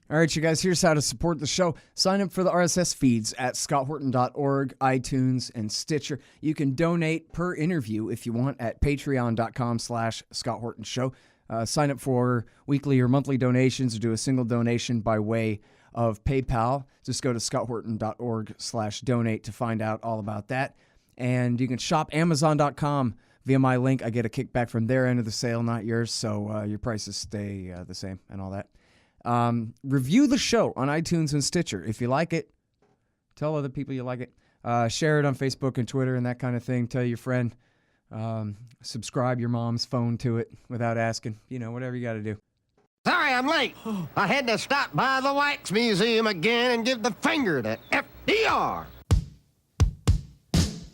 All right, you guys, here's how to support the show. Sign up for the RSS feeds at scotthorton.org, iTunes, and Stitcher. You can donate per interview if you want at patreon.com/ScottHortonShow. Sign up for weekly or monthly donations or do a single donation by way of PayPal. Just go to scotthorton.org/donate to find out all about that. And you can shop Amazon.com via my link. I get a kickback from their end of the sale, not yours, so your prices stay the same and all that. Review the show on iTunes and Stitcher. If you like it, tell other people you like it. Share it on Facebook and Twitter and that kind of thing. Tell your friend. Subscribe your mom's phone to it without asking. Whatever you got to do. Sorry I'm late. I had to stop by the Wax Museum again and give the finger to FDR.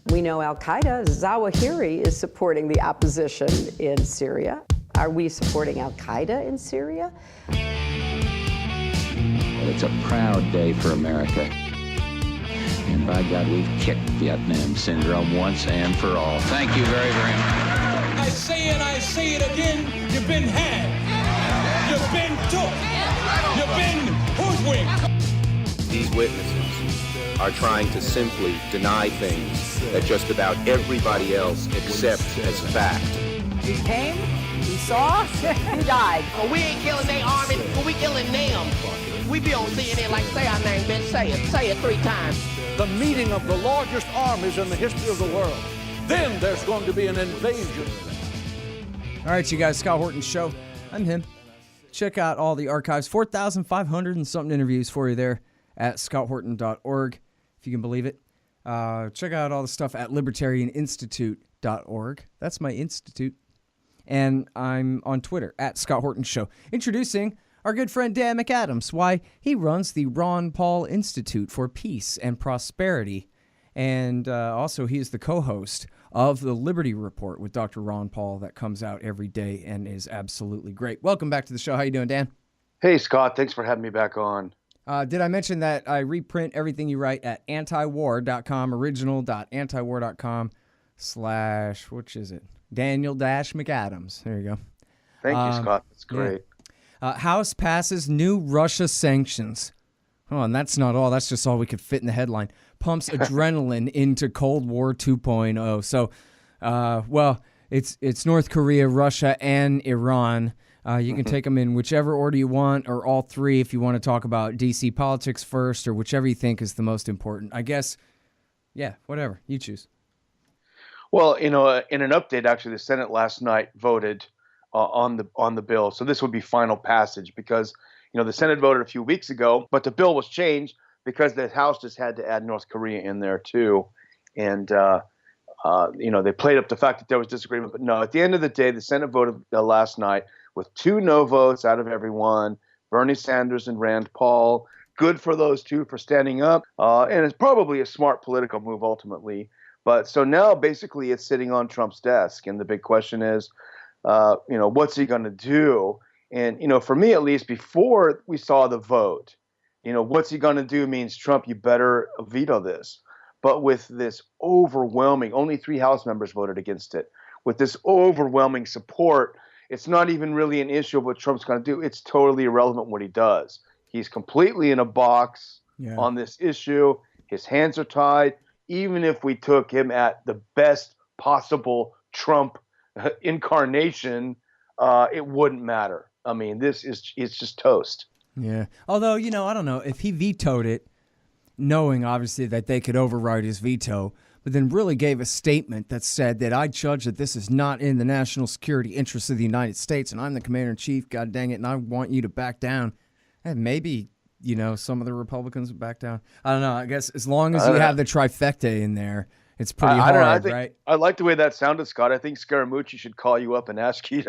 We know Al-Qaeda, Zawahiri, is supporting the opposition in Syria. Are we supporting Al-Qaeda in Syria? It's a proud day for America. And by God, we've kicked Vietnam syndrome once and for all. Thank you very, very much. I say it again, you've been had. You've been took. You've been hoodwinked. These witnesses are trying to simply deny things that just about everybody else accepts as fact. He came, he saw, he died. Well, we ain't killing their army, but we killing them. We be on CNN like, say our name, bitch, say it 3 times. The meeting of the largest armies in the history of the world. Then there's going to be an invasion. All right, you guys, Scott Horton Show. I'm him. Check out all the archives, 4,500 and something interviews for you there at scotthorton.org, if you can believe it. Check out all the stuff at libertarianinstitute.org. That's my institute. And I'm on Twitter at Scott Horton Show. Introducing our good friend Dan McAdams. Why, he runs the Ron Paul Institute for Peace and Prosperity. And also, he is the co-host of the Liberty Report with Dr. Ron Paul that comes out every day and is absolutely great. Welcome back to the show. How you doing, Dan? Hey, Scott. Thanks for having me back on. Did I mention that I reprint everything you write at antiwar.com, original.antiwar.com / which is it? Daniel-McAdams. There you go. Thank you, Scott. That's great. Yeah. House passes new Russia sanctions. Oh, and that's not all. That's just all we could fit in the headline. Pumps adrenaline into Cold War 2.0. So, well, it's North Korea, Russia, and Iran. You can take them in whichever order you want, or all three if you want to talk about D.C. politics first, or whichever you think is the most important. I guess, yeah, whatever. You choose. Well, in an update, actually, the Senate last night voted on the bill. So this would be final passage because, the Senate voted a few weeks ago, but the bill was changed because the House just had to add North Korea in there too. And, they played up the fact that there was disagreement. But no, at the end of the day, the Senate voted last night with 2 no votes out of everyone, Bernie Sanders and Rand Paul. Good for those two for standing up. And it's probably a smart political move ultimately. But so now basically it's sitting on Trump's desk. And the big question is, what's he going to do? And, for me, at least before we saw the vote, what's he going to do means Trump, you better veto this. But with this overwhelming, only 3 House members voted against it. With this overwhelming support, it's not even really an issue of what Trump's going to do. It's totally irrelevant what he does. He's completely in a box on this issue. His hands are tied. Even if we took him at the best possible Trump incarnation, it wouldn't matter. I mean, it's just toast. Yeah. Although, I don't know if he vetoed it, knowing obviously that they could override his veto, but then really gave a statement that said that I judge that this is not in the national security interests of the United States, and I'm the commander in chief, God dang it, and I want you to back down. And maybe, some of the Republicans would back down. I don't know. I guess as long as you have the trifecta in there, it's pretty hard, right? I like the way that sounded, Scott. I think Scaramucci should call you up and ask you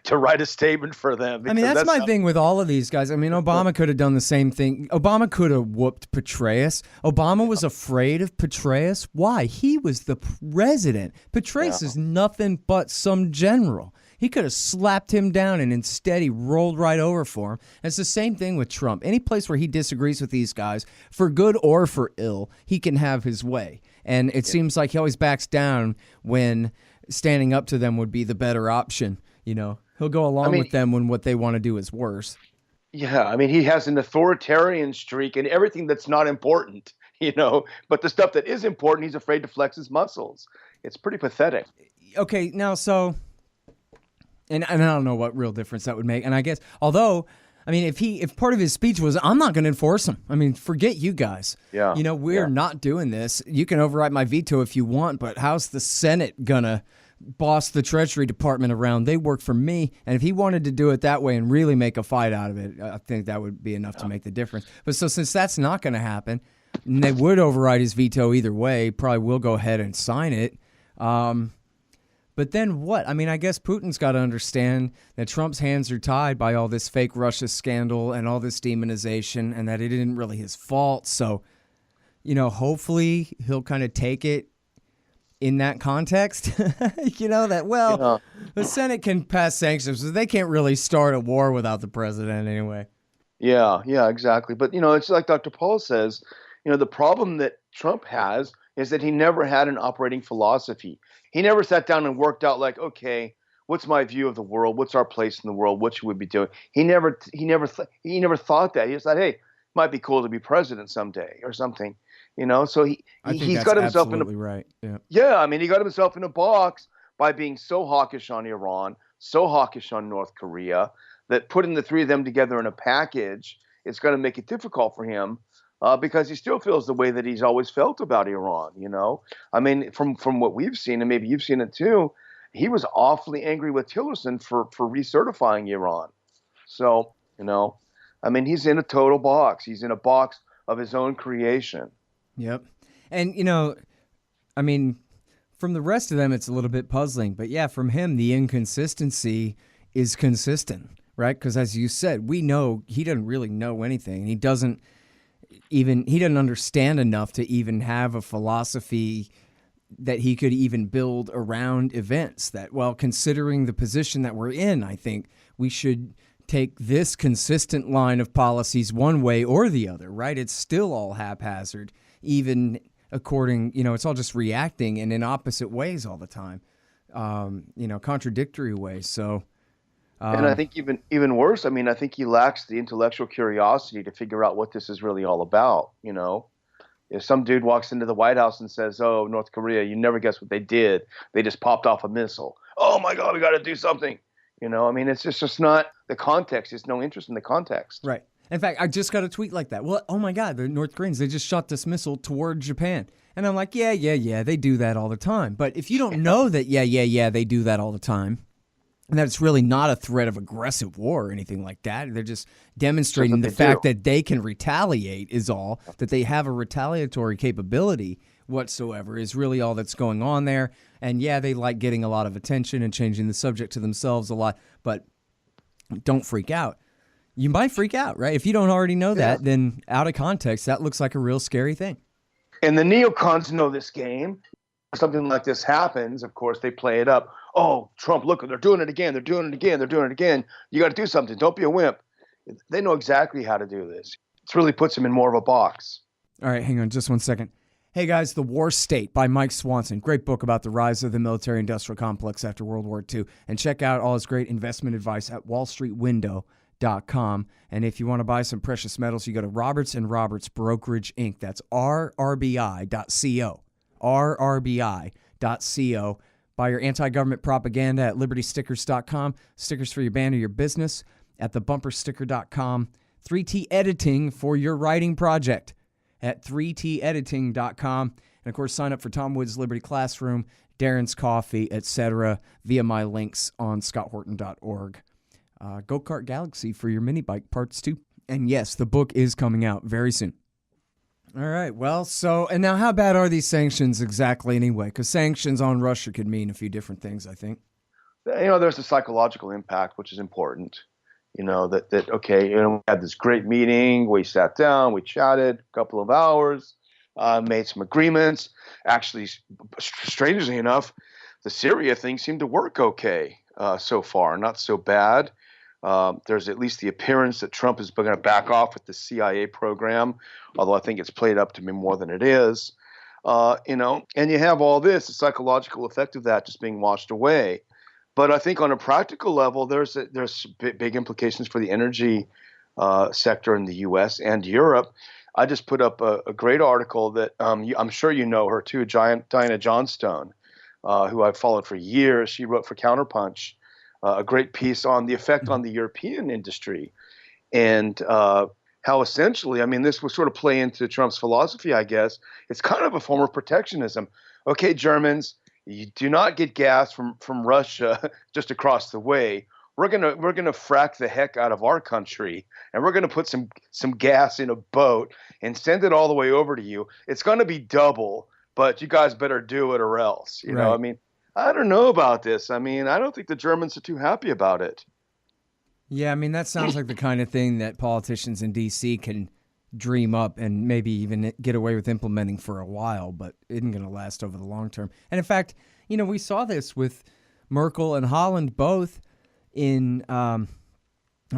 to write a statement for them. I mean, that's my thing with all of these guys. I mean, Obama could have done the same thing. Obama could have whooped Petraeus. Obama was afraid of Petraeus. Why? He was the president. Petraeus is nothing but some general. He could have slapped him down, and instead he rolled right over for him. And it's the same thing with Trump. Any place where he disagrees with these guys, for good or for ill, he can have his way. And it seems like he always backs down when standing up to them would be the better option. He'll go along with them when what they want to do is worse. Yeah, I mean, he has an authoritarian streak in everything that's not important, but the stuff that is important, he's afraid to flex his muscles. It's pretty pathetic. Okay, now and I don't know what real difference that would make. And I guess, although, I mean, if part of his speech was, I'm not going to enforce them. I mean, forget you guys. Yeah. We're not doing this. You can override my veto if you want, but how's the Senate going to boss the Treasury Department around? They work for me. And if he wanted to do it that way and really make a fight out of it, I think that would be enough to make the difference. But so since that's not going to happen, and they would override his veto either way, probably will go ahead and sign it. But then what? I mean, I guess Putin's got to understand that Trump's hands are tied by all this fake Russia scandal and all this demonization, and that it isn't really his fault. So, hopefully he'll kind of take it in that context, the Senate can pass sanctions, but they can't really start a war without the president anyway. Yeah, exactly. But, it's like Dr. Paul says, the problem that Trump has is that he never had an operating philosophy. He never sat down and worked out like, okay, what's my view of the world? What's our place in the world? What should we be doing? He never thought that. He just thought, hey, it might be cool to be president someday or something. So he's got himself in a right. Yeah, I mean, he got himself in a box by being so hawkish on Iran, so hawkish on North Korea, that putting the three of them together in a package is going to make it difficult for him. Because he still feels the way that he's always felt about Iran, I mean, from what we've seen, and maybe you've seen it too, he was awfully angry with Tillerson for recertifying Iran. So, I mean, he's in a total box. He's in a box of his own creation. Yep. And, I mean, from the rest of them, it's a little bit puzzling. But yeah, from him, the inconsistency is consistent, right? Because as you said, we know he doesn't really know anything. He doesn't understand enough to even have a philosophy that he could even build around events that, well, considering the position that we're in, I think we should take this consistent line of policies one way or the other, right? It's still all haphazard, even according, it's all just reacting and in opposite ways all the time, contradictory ways. So, and I think even worse, I mean, I think he lacks the intellectual curiosity to figure out what this is really all about. If some dude walks into the White House and says, "Oh, North Korea, you never guess what they did. They just popped off a missile. Oh my God, we got to do something." I mean, it's just not the context. There's no interest in the context. Right. In fact, I just got a tweet like that. Well, oh my God, the North Koreans, they just shot this missile toward Japan. And I'm like, yeah, they do that all the time. But if you don't know that, they do that all the time, and that it's really not a threat of aggressive war or anything like that. They're just demonstrating the fact that they can retaliate is all, that they have a retaliatory capability whatsoever is really all that's going on there. And yeah, they like getting a lot of attention and changing the subject to themselves a lot, but don't freak out. You might freak out, right? If you don't already know that, then out of context, that looks like a real scary thing. And the neocons know this game. Something like this happens, of course, they play it up. Oh, Trump, look, they're doing it again. They're doing it again. They're doing it again. You got to do something. Don't be a wimp. They know exactly how to do this. It really puts them in more of a box. All right, hang on just one second. Hey, guys, The War State by Mike Swanson. Great book about the rise of the military-industrial complex after World War II. And check out all his great investment advice at wallstreetwindow.com. And if you want to buy some precious metals, you go to Roberts & Roberts Brokerage, Inc. That's rrbi.co. rrbi.co. Buy your anti-government propaganda at libertystickers.com. Stickers for your band or your business at thebumpersticker.com. 3T Editing for your writing project at 3tediting.com. And, of course, sign up for Tom Wood's Liberty Classroom, Darren's Coffee, etc. via my links on scotthorton.org. Go-Kart Galaxy for your mini bike parts, too. And, yes, the book is coming out very soon. All right, well, and now how bad are these sanctions exactly anyway? Because sanctions on Russia could mean a few different things, I think. There's a psychological impact, which is important. Okay, we had this great meeting. We sat down, we chatted a couple of hours, made some agreements. Actually, strangely enough, the Syria thing seemed to work okay so far, not so bad. There's at least the appearance that Trump is going to back off with the CIA program, although I think it's played up to be more than it is. And you have all this, the psychological effect of that just being washed away. But I think on a practical level, there's big implications for the energy sector in the U.S. and Europe. I just put up a great article that I'm sure you know her too, Diana Johnstone, who I've followed for years. She wrote for Counterpunch a great piece on the effect on the European industry and how essentially, I mean, this would sort of play into Trump's philosophy, I guess. It's kind of a form of protectionism. Okay, Germans, you do not get gas from Russia just across the way. We're gonna frack the heck out of our country, and we're gonna put some gas in a boat and send it all the way over to you. It's gonna be double, but you guys better do it or else. You know, I mean, I don't know about this. I mean, I don't think the Germans are too happy about it. Yeah, I mean, that sounds like the kind of thing that politicians in D.C. can dream up and maybe even get away with implementing for a while, but isn't going to last over the long term. And in fact, you know, we saw this with Merkel and Holland both in, I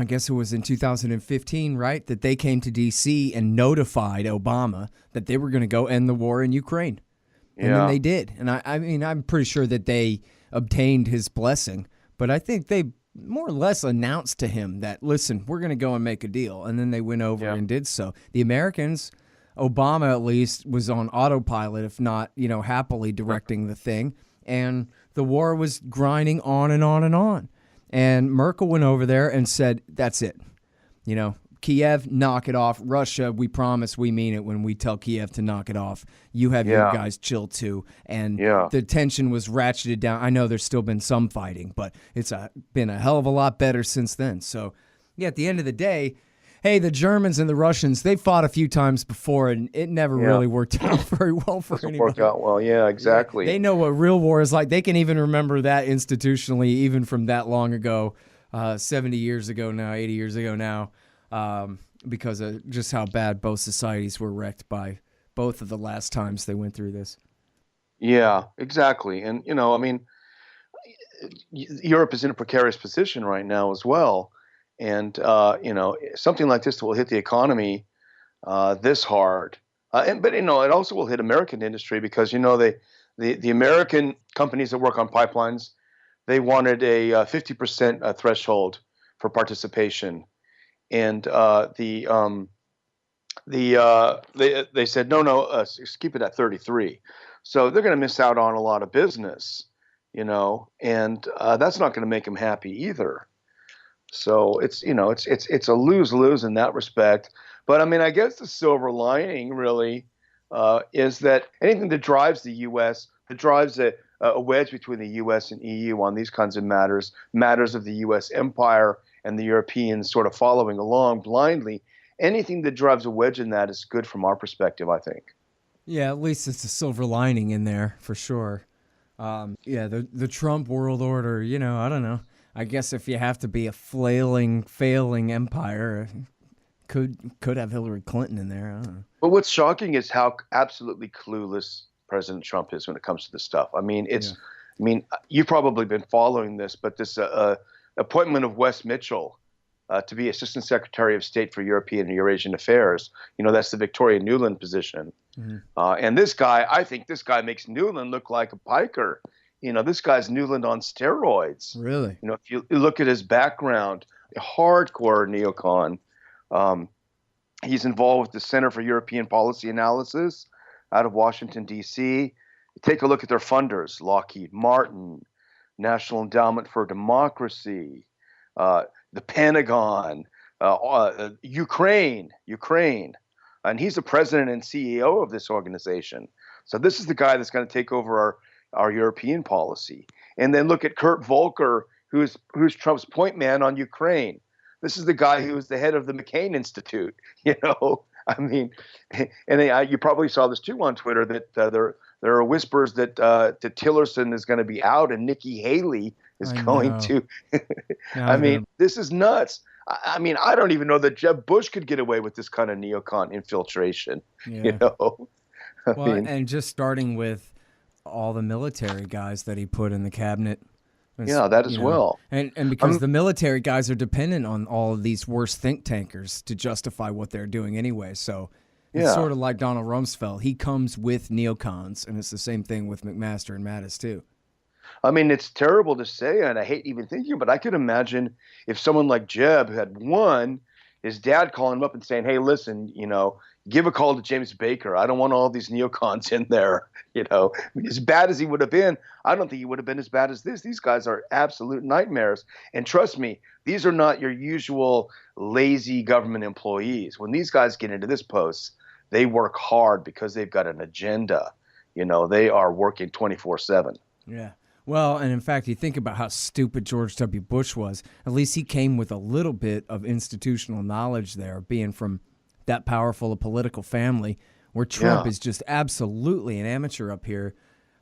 guess it was in 2015, right? That they came to D.C. and notified Obama that they were going to go end the war in Ukraine. And then they did. And I mean, I'm pretty sure that they obtained his blessing, but I think they more or less announced to him that, listen, we're going to go and make a deal. And then they went over and did so. The Americans, Obama at least, was on autopilot, if not, you know, happily directing the thing. And the war was grinding on and on and on. And Merkel went over there and said, that's it. You know, Kiev, knock it off. Russia, we promise we mean it when we tell Kiev to knock it off. You have your guys chill too. And the tension was ratcheted down. I know there's still been some fighting, but it's been a hell of a lot better since then. So, yeah, at the end of the day, hey, the Germans and the Russians, they fought a few times before, and it never really worked out very well for anybody. Worked out well, yeah, exactly. They know what real war is like. They can even remember that institutionally, even from that long ago, 70 years ago now, 80 years ago now. Because of just how bad both societies were wrecked by both of the last times they went through this. Yeah, exactly. And, you know, I mean, Europe is in a precarious position right now as well. And, you know, something like this will hit the economy this hard. But, you know, it also will hit American industry because, you know, the American companies that work on pipelines, they wanted a 50% threshold for participation. And they said, no, keep it at 33. So they're going to miss out on a lot of business, you know, and that's not going to make them happy either. So it's, you know, it's a lose-lose in that respect. But I mean, I guess the silver lining really is that anything that drives the U.S., that drives a wedge between the U.S. and EU on these kinds of matters of the U.S. empire and the Europeans sort of following along blindly, anything that drives a wedge in that is good from our perspective, I think. Yeah, at least it's a silver lining in there for sure. Yeah, the Trump world order, you know, I don't know. I guess if you have to be a failing empire, could have Hillary Clinton in there. I don't know. But what's shocking is how absolutely clueless President Trump is when it comes to this stuff. I mean, I mean, you've probably been following this, but this appointment of Wes Mitchell to be Assistant Secretary of State for European and Eurasian Affairs. You know, that's the Victoria Nuland position. Mm-hmm. And this guy, I think this guy makes Nuland look like a piker. You know, this guy's Nuland on steroids. Really? You know, if you look at his background, a hardcore neocon. He's involved with the Center for European Policy Analysis out of Washington, D.C. Take a look at their funders, Lockheed Martin, National Endowment for Democracy, the Pentagon, Ukraine, and he's the president and CEO of this organization. So this is the guy that's going to take over our European policy. And then look at Kurt Volker, who's Trump's point man on Ukraine. This is the guy who was the head of the McCain Institute. You know, I mean, and you probably saw this too on Twitter that there are whispers that Tillerson is going to be out and Nikki Haley is going to. I mean, this is nuts. I mean, I don't even know that Jeb Bush could get away with this kind of neocon infiltration. Yeah. You know, well, and just starting with all the military guys that he put in the cabinet. Yeah, that as well. And because the military guys are dependent on all of these worst think tankers to justify what they're doing anyway. So it's sort of like Donald Rumsfeld. He comes with neocons, and it's the same thing with McMaster and Mattis too. I mean, it's terrible to say, and I hate even thinking, but I could imagine if someone like Jeb had won, his dad calling him up and saying, "Hey, listen, give a call to James Baker. I don't want all these neocons in there." I mean, as bad as he would have been, I don't think he would have been as bad as this. These guys are absolute nightmares. And trust me, these are not your usual lazy government employees. When these guys get into this post, they work hard because they've got an agenda. They are working 24/7. Yeah. Well, and in fact, you think about how stupid George W. Bush was. At least he came with a little bit of institutional knowledge there, being from that powerful a political family, where Trump is just absolutely an amateur up here,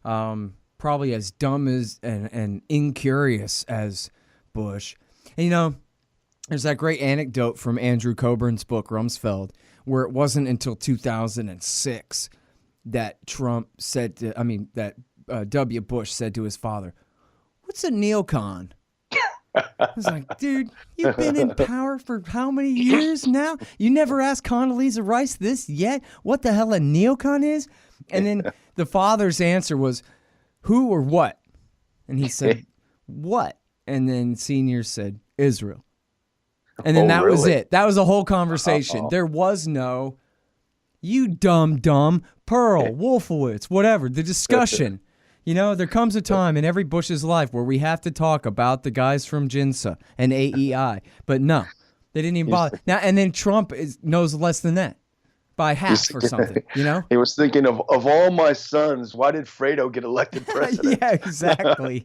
probably as dumb as and incurious as Bush. And, there's that great anecdote from Andrew Coburn's book, Rumsfeld, where it wasn't until 2006 that Trump said that W. Bush said to his father, "What's a neocon?" I was like, dude, you've been in power for how many years now? You never asked Condoleezza Rice this yet? What the hell a neocon is? And then the father's answer was, "Who or what?" And he said, "What?" And then Senior said, "Israel." And then that was it. That was a whole conversation. There was no, "You dumb, Pearl, Wolfowitz," whatever, the discussion. There comes a time in every Bush's life where we have to talk about the guys from JINSA and AEI. But no, they didn't even bother. Now, and then Trump knows less than that by half or something, He was thinking of all my sons, why did Fredo get elected president? Yeah, exactly.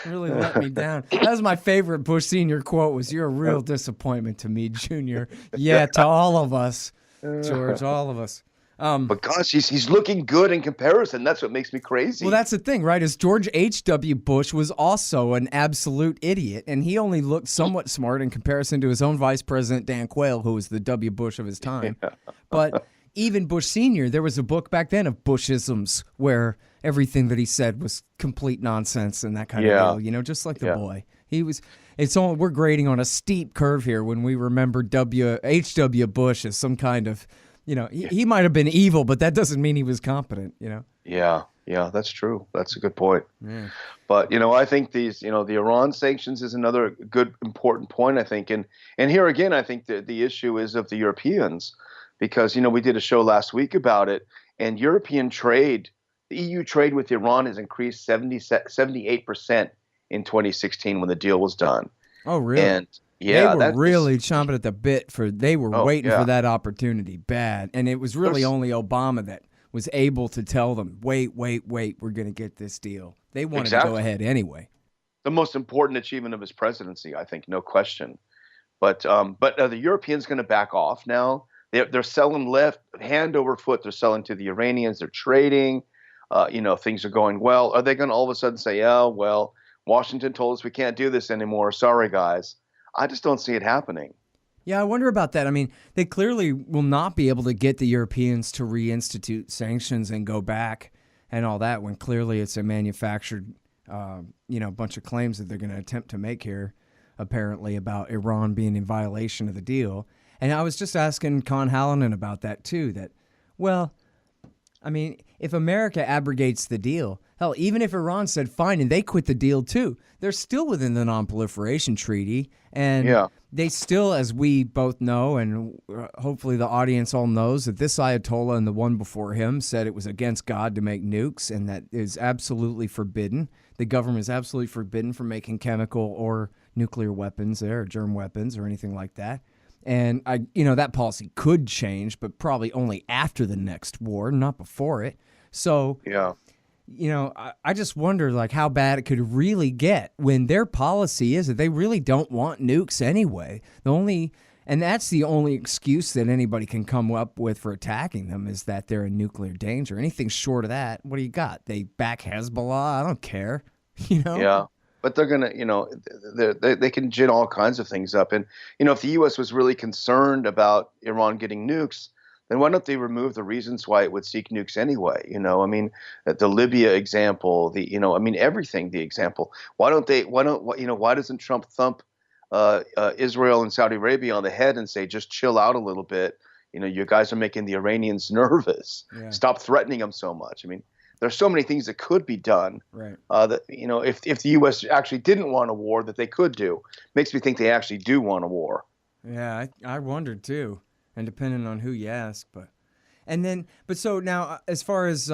Really let me down. That was my favorite Bush Senior quote was, "You're a real disappointment to me, Junior." Yeah, to all of us, George, all of us. But gosh, he's looking good in comparison. That's what makes me crazy. Well, that's the thing, right? Is George H.W. Bush was also an absolute idiot, and he only looked somewhat smart in comparison to his own vice president, Dan Quayle, who was the W. Bush of his time. Yeah. But even Bush Sr., there was a book back then of Bushisms where everything that he said was complete nonsense and that kind of deal, just like the boy. We're grading on a steep curve here when we remember H.W. Bush as some kind of, he might have been evil, but that doesn't mean he was competent, Yeah, that's true. That's a good point. Yeah. But, I think these, the Iran sanctions is another good, important point, I think. And here again, I think the issue is of the Europeans because, we did a show last week about it, and European trade, the EU trade with Iran has increased 78% in 2016 when the deal was done. Oh, really? And they were really chomping at the bit they were waiting for that opportunity bad. And it was really only Obama that was able to tell them, wait, we're going to get this deal. They wanted to go ahead anyway. The most important achievement of his presidency, I think, no question. But are the Europeans going to back off now? They're selling left, hand over foot. They're selling to the Iranians. They're trading. Things are going well. Are they going to all of a sudden say, "Oh, well, Washington told us we can't do this anymore. Sorry, guys"? I just don't see it happening. Yeah, I wonder about that. I mean, they clearly will not be able to get the Europeans to reinstitute sanctions and go back and all that when clearly it's a manufactured, bunch of claims that they're going to attempt to make here, apparently, about Iran being in violation of the deal. And I was just asking Con Hallinan about that, too, that, well, I mean, if America abrogates the deal, hell, even if Iran said fine and they quit the deal too, they're still within the non-proliferation treaty. And they still, as we both know, and hopefully the audience all knows, that this Ayatollah and the one before him said it was against God to make nukes, and that is absolutely forbidden. The government is absolutely forbidden from making chemical or nuclear weapons there, or germ weapons or anything like that. And that policy could change, but probably only after the next war, not before it. So, I just wonder how bad it could really get when their policy is that they really don't want nukes anyway. And that's the only excuse that anybody can come up with for attacking them is that they're in nuclear danger. Anything short of that, what do you got? They back Hezbollah? I don't care. Yeah. But they're going to, they can gin all kinds of things up. And, if the U.S. was really concerned about Iran getting nukes, then why don't they remove the reasons why it would seek nukes anyway? The Libya example, everything, the example. Why doesn't Trump thump Israel and Saudi Arabia on the head and say, just chill out a little bit? You guys are making the Iranians nervous. Yeah. Stop threatening them so much. There's so many things that could be done. Right. That if the U.S. actually didn't want a war, that they could do. Makes me think they actually do want a war. Yeah, I wondered too, and depending on who you ask, but so now as far as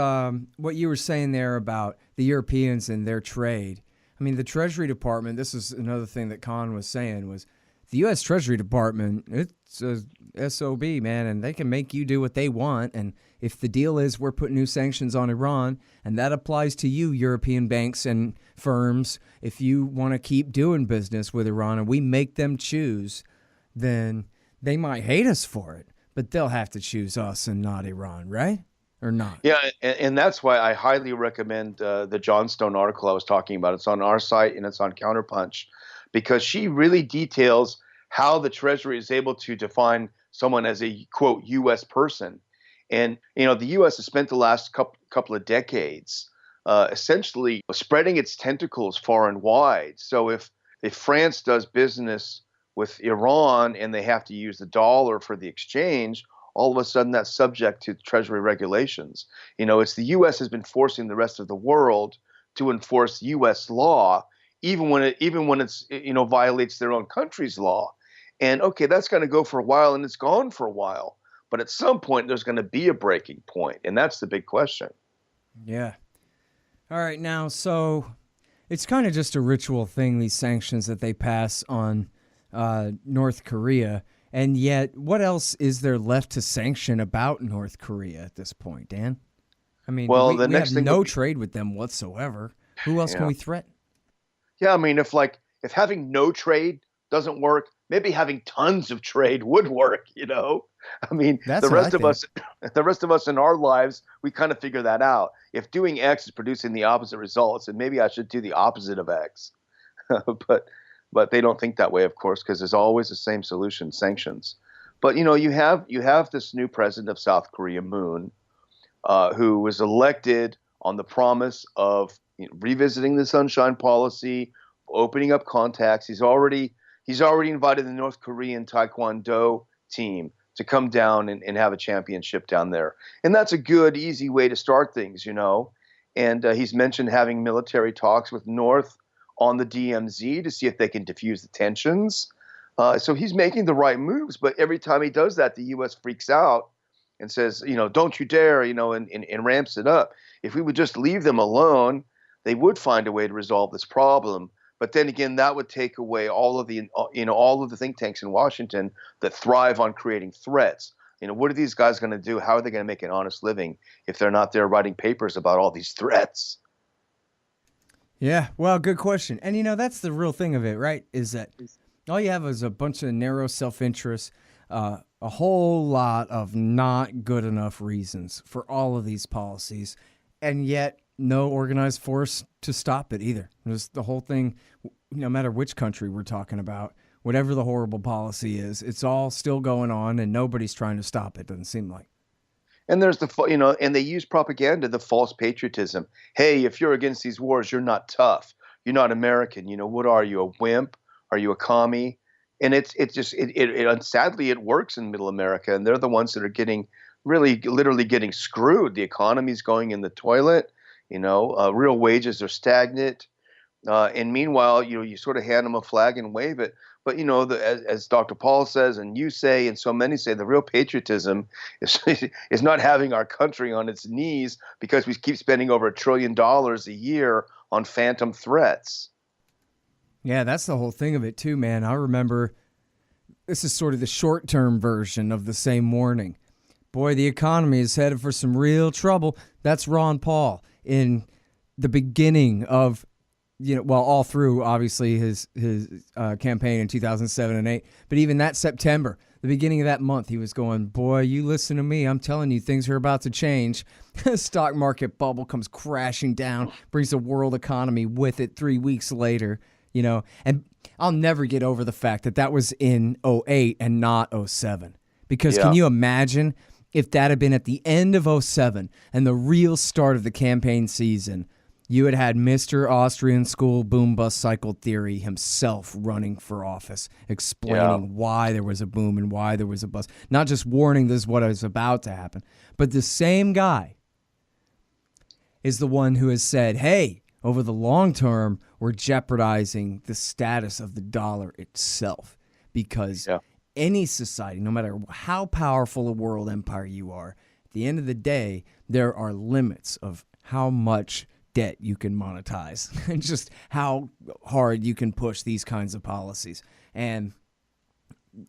what you were saying there about the Europeans and their trade, I mean the Treasury Department. This is another thing that Khan was saying was the U.S. Treasury Department. It's a SOB, man, and they can make you do what they want. And if the deal is we're putting new sanctions on Iran, and that applies to you, European banks and firms, if you want to keep doing business with Iran and we make them choose, then they might hate us for it, but they'll have to choose us and not Iran, right? Or not? Yeah, and that's why I highly recommend the Johnstone article I was talking about. It's on our site and it's on Counterpunch, because she really details how the Treasury is able to define someone as a, quote, U.S. person. And, the U.S. has spent the last couple of decades essentially spreading its tentacles far and wide. So if France does business with Iran and they have to use the dollar for the exchange, all of a sudden that's subject to Treasury regulations. It's the U.S. has been forcing the rest of the world to enforce U.S. law, even when it's violates their own country's law. And okay, that's going to go for a while, and it's gone for a while. But at some point, there's going to be a breaking point, and that's the big question. Yeah. All right, now, so it's kind of just a ritual thing, these sanctions that they pass on North Korea, and yet what else is there left to sanction about North Korea at this point, Dan? I mean, well, we have no trade with them whatsoever. Who else can we threaten? Yeah, I mean, if having no trade doesn't work, maybe having tons of trade would work, I mean, the rest of us in our lives, we kind of figure that out. If doing X is producing the opposite results, then maybe I should do the opposite of X. But they don't think that way, of course, because there's always the same solution: sanctions. But you have this new president of South Korea, Moon, who was elected on the promise of revisiting the Sunshine Policy, opening up contacts. He's already invited the North Korean Taekwondo team to come down and have a championship down there. And that's a good, easy way to start things, And he's mentioned having military talks with North on the DMZ to see if they can diffuse the tensions. So he's making the right moves. But every time he does that, the U.S. freaks out and says, don't you dare, and ramps it up. If we would just leave them alone, they would find a way to resolve this problem. But then again, that would take away all of the think tanks in Washington that thrive on creating threats. What are these guys going to do? How are they going to make an honest living if they're not there writing papers about all these threats? Yeah, well, good question. And that's the real thing of it, right? Is that all you have is a bunch of narrow self-interest, a whole lot of not good enough reasons for all of these policies, and yet no organized force to stop it either. Just the whole thing, no matter which country we're talking about, whatever the horrible policy is, it's all still going on and nobody's trying to stop it, doesn't seem like. And there's and they use propaganda, the false patriotism. Hey, if you're against these wars, you're not tough. You're not American. What are you, a wimp? Are you a commie? And it sadly, it works in middle America. And they're the ones that are getting literally getting screwed. The economy's going in the toilet. Real wages are stagnant. And meanwhile, you sort of hand them a flag and wave it. But, as Dr. Paul says, and you say, and so many say, the real patriotism is not having our country on its knees because we keep spending over $1 trillion a year on phantom threats. Yeah, that's the whole thing of it too, man. I remember this is sort of the short-term version of the same warning. Boy, the economy is headed for some real trouble. That's Ron Paul in the beginning of, all through, obviously, his campaign in 2007 and 2008. But even that September, the beginning of that month, he was going, boy, you listen to me. I'm telling you, things are about to change. Stock market bubble comes crashing down, brings the world economy with it 3 weeks later, And I'll never get over the fact that was in 2008 and not 2007. Because Can you imagine if that had been at the end of 2007 and the real start of the campaign season, you had Mr. Austrian school boom bust cycle theory himself running for office, explaining why there was a boom and why there was a bust. Not just warning this is what is about to happen, but the same guy is the one who has said, hey, over the long term, we're jeopardizing the status of the dollar itself because any society, no matter how powerful a world empire you are, at the end of the day, there are limits of how much debt you can monetize and just how hard you can push these kinds of policies. And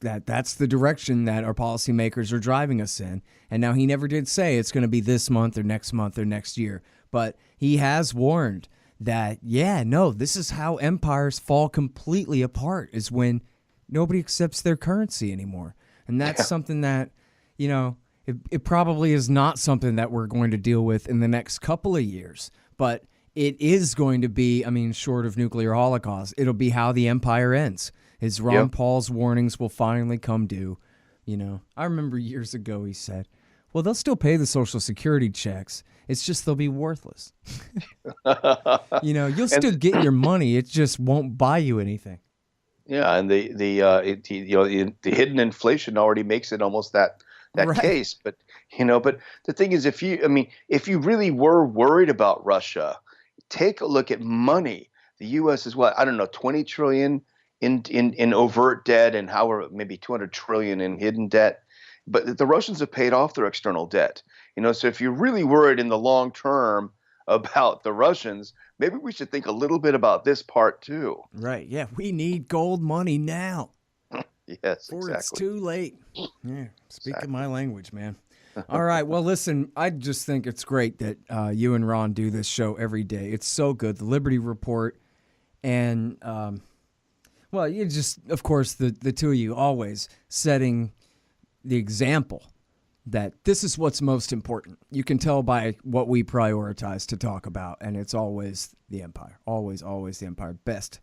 that's the direction that our policymakers are driving us in. And now he never did say it's going to be this month or next year, but he has warned that, this is how empires fall completely apart, is when nobody accepts their currency anymore. And that's something that, it probably is not something that we're going to deal with in the next couple of years, but it is going to be, short of nuclear holocaust, it'll be how the empire ends. His Ron Paul's warnings will finally come due. I remember years ago he said, well, they'll still pay the Social Security checks. It's just they'll be worthless. You'll still get your money. It just won't buy you anything. Yeah, and the hidden inflation already makes it almost that right. case. But but the thing is, if you really were worried about Russia, take a look at money. The U.S. is 20 trillion in overt debt, and maybe 200 trillion in hidden debt. But the Russians have paid off their external debt. So if you're really worried in the long term about the Russians, maybe we should think a little bit about this part too. Right. Yeah. We need gold money now. Yes, Before exactly. It's too late. Yeah. Speaking my language, man. All right. Well, listen, I just think it's great that you and Ron do this show every day. It's so good. The Liberty Report and, you just, of course, the two of you always setting the example that this is what's most important. You can tell by what we prioritize to talk about, and it's always the empire. Always, always the empire. Best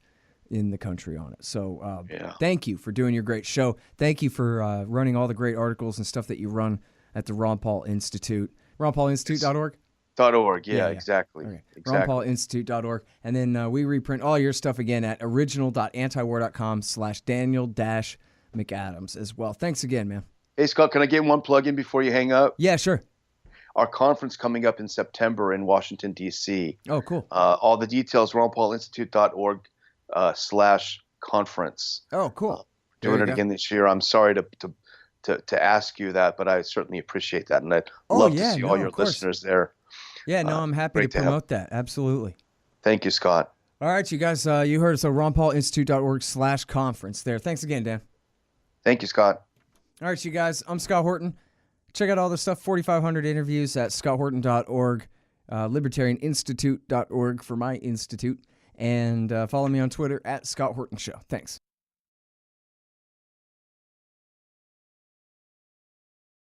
in the country on it. So thank you for doing your great show. Thank you for running all the great articles and stuff that you run at the Ron Paul Institute. RonPaulInstitute.org? .org, exactly. Okay. Exactly. RonPaulInstitute.org. And then we reprint all your stuff again at original.antiwar.com/Daniel-McAdams as well. Thanks again, man. Hey, Scott, can I get one plug in before you hang up? Yeah, sure. Our conference coming up in September in Washington, D.C. Oh, cool. All the details, ronpaulinstitute.org/conference. Oh, cool. Doing it again this year. I'm sorry to ask you that, but I certainly appreciate that. And I'd love to see all your listeners there. Yeah, no, I'm happy to promote that. Absolutely. Thank you, Scott. All right, you guys, you heard us at ronpaulinstitute.org/conference there. Thanks again, Dan. Thank you, Scott. All right, you guys, I'm Scott Horton. Check out all the stuff, 4,500 interviews at scotthorton.org, libertarianinstitute.org for my institute, and follow me on Twitter at Scott Horton Show. Thanks.